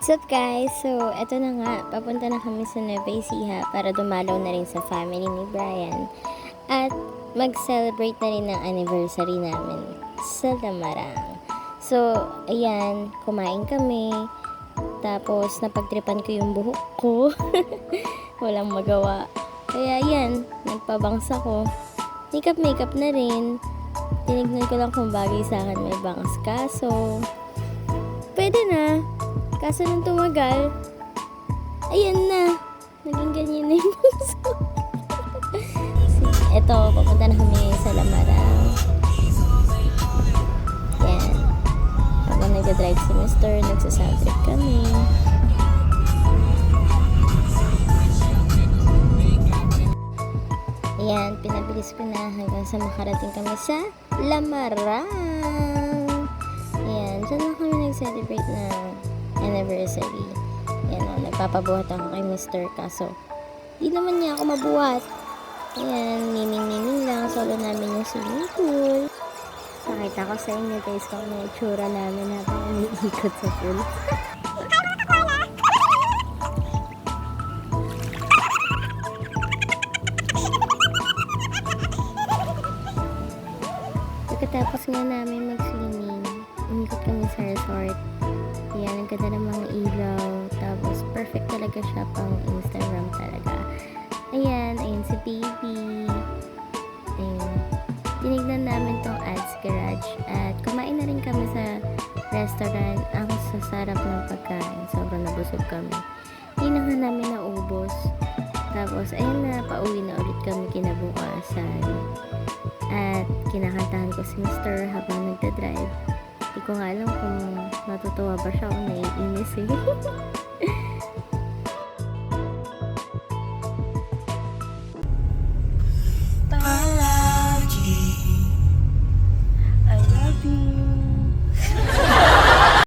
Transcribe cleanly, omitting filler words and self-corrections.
What's up guys? So, eto na nga, papunta na kami sa Nueva Ecija para dumalaw na rin sa family ni Brian at mag-celebrate na rin ng anniversary namin sa Lamarang. So, ayan, kumain kami, tapos napagtripan ko yung buhok ko. Walang magawa. Kaya ayan, nagpabangs ako. Makeup na rin. Tinignan ko lang kung bagay sa akin may bangs, kaso pwede na. Kaso nung tumagal, ayan na. Naging ganyan na yung puso. Eto, papunta na kami sa Lamarang. Yan. Habang nagdadrive si Mr., nagsasound trip kami. Ayan, pinabilis ko na hanggang sa makarating kami sa Lamarang. Ayan, dyan lang kami nag-celebrate na anniversary. Yan o, nagpapabuhat ako kay Mr. Kaso di naman niya ako mabuhat. Ayan, miming lang. Solo namin yung swimming pool. Pakita ko sa inyo guys kung ano yung itsura namin habang umiikot sa pool. Pagkatapos nga namin mag-swimming, umikot kami sa resort. Ayan, ang ganda ng mga ilaw. Tapos, perfect talaga siya pang Instagram talaga. Ayan si baby. Ayan. Tinignan namin tong ads garage. At kumain na rin kami sa restaurant. Ang sasarap ng pagkain. Sobrang nabusog kami. Hindi na nga namin naubos. Tapos, ayun na, pauwi na ulit kami kinabukasan. At kinakantahan ko si Mr. habang nagdadrive. Hindi ko nga alam kung matutuwa ba siya o naiinis eh.